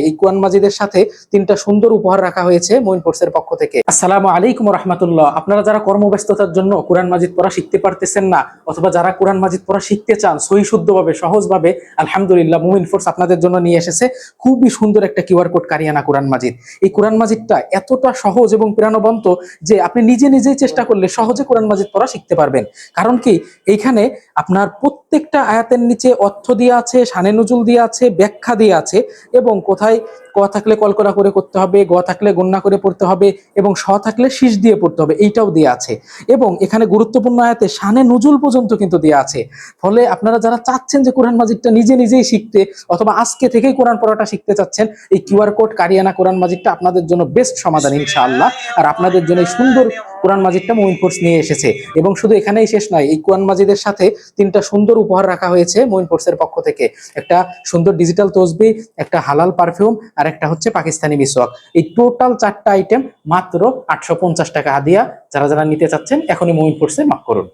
এই কোরআন মাজিদের সাথে 3টা সুন্দর উপহার রাখা হয়েছে মঈন ফোর্সের পক্ষ থেকে। আসসালামু আলাইকুম রাহমাতুল্লাহ। আপনারা যারা কর্মব্যস্ততার জন্য কোরআন মাজিদ পড়া শিখতে পারতেছেন না, অথবা যারা কোরআন মাজিদ পড়া শিখতে চান সহি শুদ্ধভাবে সহজভাবে, আলহামদুলিল্লাহ মঈন ফোর্স আপনাদের জন্য নিয়ে এসেছে খুবই সুন্দর একটা কিউআর কোড কারিয়ানা কোরআন মাজিদ। এই কোরআন মাজিদটা এতটা সহজ এবং প্রাণবন্ত যে আপনি নিজেই চেষ্টা করলে সহজে কোরআন মাজিদ পড়া শিখতে পারবেন। কারণ কি, এইখানে আপনার প্রত্যেকটা আয়াতের নিচে অর্থ দিয়ে আছে, শানে নুজুল দিয়ে আছে, ব্যাখ্যা দিয়ে আছে, এবং কোথায় ক থাকলে কলকলা করে করতে হবে, গ থাকলে গণ্যা করে পড়তে হবে, এবং স থাকলে শীষ দিয়ে পড়তে হবে, এইটাও দিয়ে আছে। এবং এখানে গুরুত্বপূর্ণ আয়াতে শানে নুজুল পর্যন্ত কিন্তু দেওয়া আছে। ফলে আপনারা যারা চাচ্ছেন যে কোরআন মাজিদটা নিজেই শিখতে, অথবা আজকে থেকেই কোরআন পড়াটা শিখতে চাচ্ছেন, এই কিউআর কোড কারিয়ানা কোরআন মাজিদটা আপনাদের জন্য বেস্ট সমাধান ইনশাআল্লাহ। আর আপনাদের জন্য এই সুন্দর কোরআন মাজিদটা মঈন ফোর্স নিয়ে এসেছে। এবং শুধু এখানেই শেষ নয়, এই কোরআন মাজিদের সাথে 3টা সুন্দর উপহার রাখা হয়েছে মঈন ফোর্সের পক্ষ থেকে। একটা সুন্দর ডিজিটাল তসবিহ, একটা হালাল পারফিউম, আর একটা হচ্ছে পাকিস্তানি মিসওয়াক। এই টোটাল 4টা আইটেম মাত্র 850 টাকা হাদিয়া। যারা যারা নিতে চাচ্ছেন এখনই মঈন ফোর্সে নক করুন।